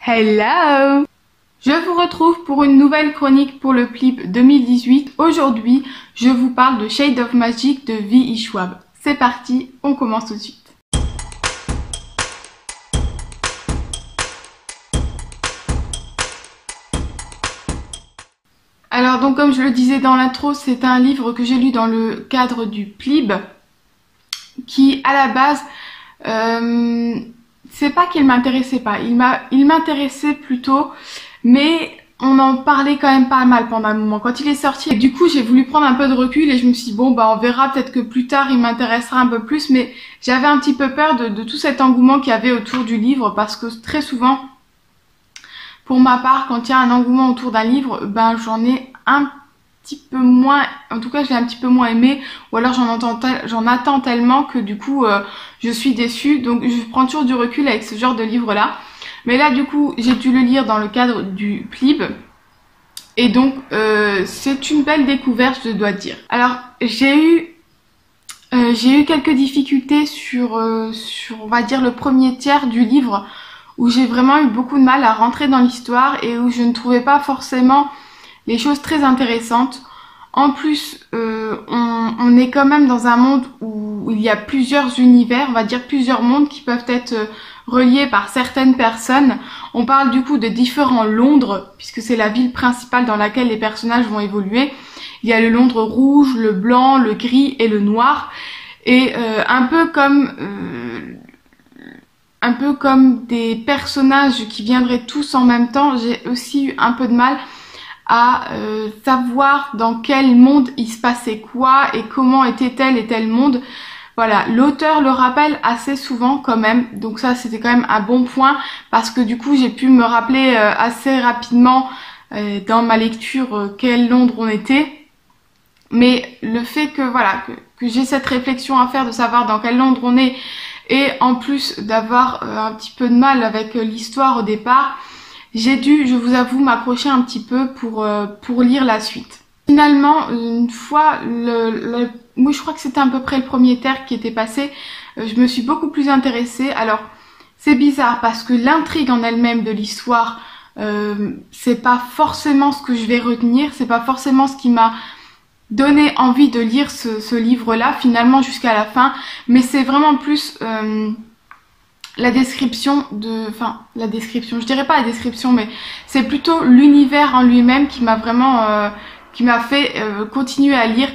Hello! Je vous retrouve pour une nouvelle chronique pour le PLIB 2018. Aujourd'hui, je vous parle de Shade of Magic de V.E. Schwab. C'est parti, on commence tout de suite. Alors donc comme je le disais dans l'intro, c'est un livre que j'ai lu dans le cadre du PLIB qui à la base, c'est pas qu'il m'intéressait pas, il m'intéressait plutôt, mais on en parlait quand même pas mal pendant un moment quand il est sorti. Et du coup j'ai voulu prendre un peu de recul et je me suis dit bon bah on verra, peut-être que plus tard il m'intéressera un peu plus, mais j'avais un petit peu peur de tout cet engouement qu'il y avait autour du livre parce que très souvent, pour ma part, quand il y a un engouement autour d'un livre, ben j'en ai un petit peu moins, en tout cas je l'ai un petit peu moins aimé, ou alors j'en attends tellement que du coup je suis déçue, donc je prends toujours du recul avec ce genre de livre là. Mais là du coup j'ai dû le lire dans le cadre du PLIB, et donc c'est une belle découverte, je dois dire. Alors j'ai eu quelques difficultés sur on va dire le premier tiers du livre, où j'ai vraiment eu beaucoup de mal à rentrer dans l'histoire et où je ne trouvais pas forcément les choses très intéressantes. En plus, on est quand même dans un monde où il y a plusieurs univers, on va dire plusieurs mondes qui peuvent être reliés par certaines personnes. On parle du coup de différents Londres, puisque c'est la ville principale dans laquelle les personnages vont évoluer. Il y a le Londres rouge, le blanc, le gris et le noir. Et un peu comme des personnages qui viendraient tous en même temps, j'ai aussi eu un peu de mal à savoir dans quel monde il se passait quoi et comment était tel et tel monde. Voilà, l'auteur le rappelle assez souvent quand même, donc ça c'était quand même un bon point parce que du coup j'ai pu me rappeler assez rapidement dans ma lecture quel Londres on était. Mais le fait que voilà que j'ai cette réflexion à faire de savoir dans quel Londres on est, et en plus d'avoir un petit peu de mal avec l'histoire au départ, j'ai dû, je vous avoue, m'accrocher un petit peu pour lire la suite. Finalement, une fois, moi je crois que c'était à peu près le premier tiers qui était passé, je me suis beaucoup plus intéressée. Alors, c'est bizarre parce que l'intrigue en elle-même de l'histoire, c'est pas forcément ce que je vais retenir, c'est pas forcément ce qui m'a donné envie de lire ce livre-là finalement jusqu'à la fin, mais c'est vraiment plus la description je dirais pas la description, mais c'est plutôt l'univers en lui-même qui m'a vraiment qui m'a fait continuer à lire.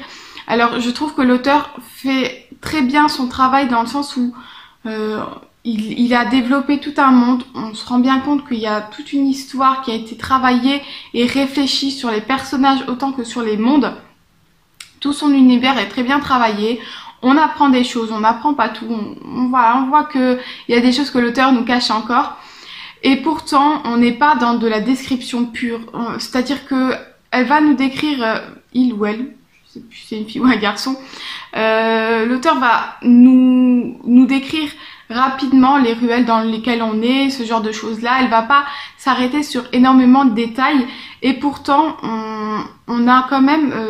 Alors je trouve que l'auteur fait très bien son travail dans le sens où il a développé tout un monde. On se rend bien compte qu'il y a toute une histoire qui a été travaillée et réfléchie sur les personnages autant que sur les mondes. Tout son univers est très bien travaillé. On apprend des choses, on n'apprend pas tout. On voit qu'il y a des choses que l'auteur nous cache encore. Et pourtant, on n'est pas dans de la description pure. C'est-à-dire que elle va nous décrire, il ou elle, je sais plus si c'est une fille ou un garçon, l'auteur va nous décrire rapidement les ruelles dans lesquelles on est, ce genre de choses-là. Elle va pas s'arrêter sur énormément de détails. Et pourtant, on a quand même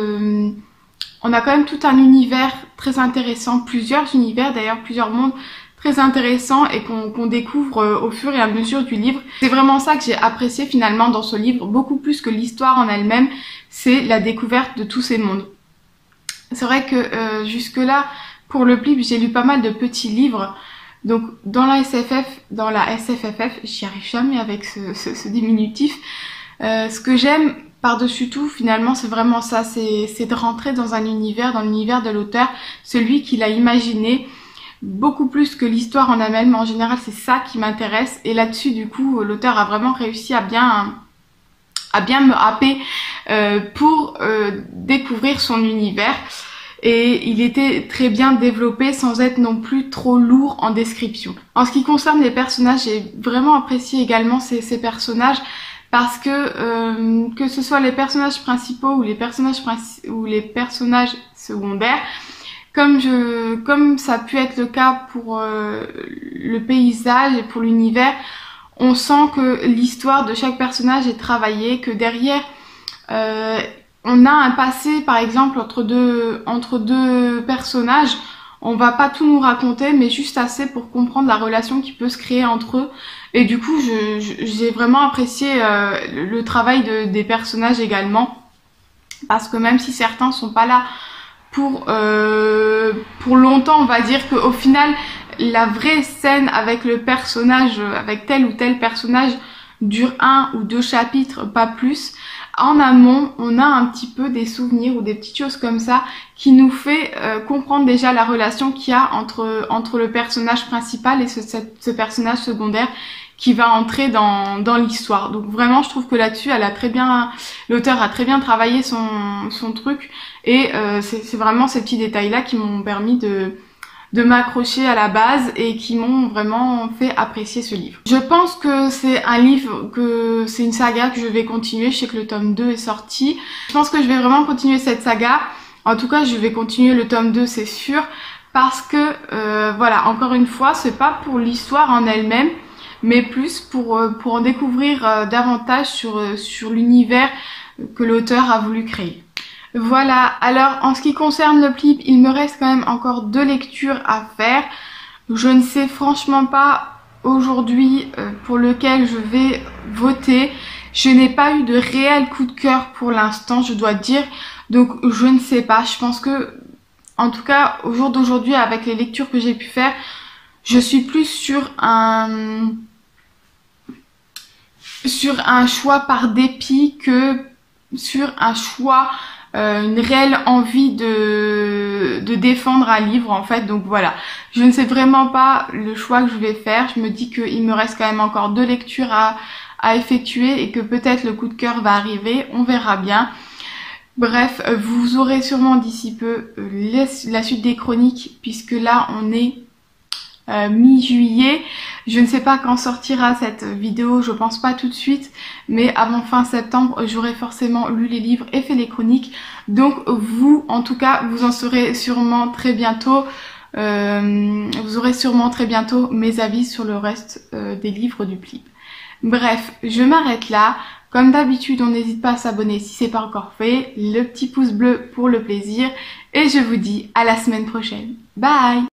tout un univers très intéressant, plusieurs univers d'ailleurs, plusieurs mondes très intéressants et qu'on découvre au fur et à mesure du livre. C'est vraiment ça que j'ai apprécié finalement dans ce livre, beaucoup plus que l'histoire en elle-même, c'est la découverte de tous ces mondes. C'est vrai que jusque-là, pour le PLIB, j'ai lu pas mal de petits livres. Donc dans la SFFF, j'y arrive jamais avec ce diminutif. Ce que j'aime par-dessus tout, finalement, c'est vraiment ça, c'est de rentrer dans un univers, dans l'univers de l'auteur, celui qu'il a imaginé, beaucoup plus que l'histoire en elle-même. En général, c'est ça qui m'intéresse. Et là-dessus, du coup, l'auteur a vraiment réussi à bien me happer pour découvrir son univers. Et il était très bien développé sans être non plus trop lourd en description. En ce qui concerne les personnages, j'ai vraiment apprécié également ces personnages. Parce que ce soit les personnages principaux ou les personnages secondaires, comme ça a pu être le cas pour le paysage et pour l'univers, on sent que l'histoire de chaque personnage est travaillée, que derrière on a un passé par exemple entre deux personnages. On va pas tout nous raconter, mais juste assez pour comprendre la relation qui peut se créer entre eux. Et du coup, j'ai vraiment apprécié le travail des personnages également. Parce que même si certains sont pas là pour longtemps, on va dire qu'au final, la vraie scène avec le personnage, avec tel ou tel personnage, dure 1 ou 2 chapitres, pas plus. En amont, on a un petit peu des souvenirs ou des petites choses comme ça qui nous fait comprendre déjà la relation qu'il y a entre le personnage principal et ce personnage secondaire qui va entrer dans l'histoire. Donc vraiment, je trouve que là-dessus, l'auteur a très bien travaillé son truc, et c'est vraiment ces petits détails-là qui m'ont permis de m'accrocher à la base et qui m'ont vraiment fait apprécier ce livre. Je pense que c'est un livre, c'est une saga que je vais continuer. Je sais que le tome 2 est sorti. Je pense que je vais vraiment continuer cette saga. En tout cas, je vais continuer le tome 2, c'est sûr, parce que voilà, encore une fois, c'est pas pour l'histoire en elle-même, mais plus pour en découvrir davantage sur l'univers que l'auteur a voulu créer. Voilà, alors en ce qui concerne le Plib, il me reste quand même encore 2 lectures à faire. Je ne sais franchement pas aujourd'hui pour lequel je vais voter. Je n'ai pas eu de réel coup de cœur pour l'instant, je dois dire. Donc je ne sais pas, je pense que, en tout cas au jour d'aujourd'hui, avec les lectures que j'ai pu faire, je suis plus sur un choix par dépit que sur un choix, une réelle envie de défendre un livre en fait. Donc voilà, je ne sais vraiment pas le choix que je vais faire. Je me dis qu'il me reste quand même encore 2 lectures à effectuer et que peut-être le coup de cœur va arriver, on verra bien. Bref, vous aurez sûrement d'ici peu la suite des chroniques, puisque là on est mi-juillet. Je ne sais pas quand sortira cette vidéo, je pense pas tout de suite, mais avant fin septembre, j'aurai forcément lu les livres et fait les chroniques. Donc vous, en tout cas, vous en saurez sûrement très bientôt. Vous aurez sûrement très bientôt mes avis sur le reste des livres du Plib. Bref, je m'arrête là. Comme d'habitude, on n'hésite pas à s'abonner si c'est pas encore fait, le petit pouce bleu pour le plaisir, et je vous dis à la semaine prochaine. Bye!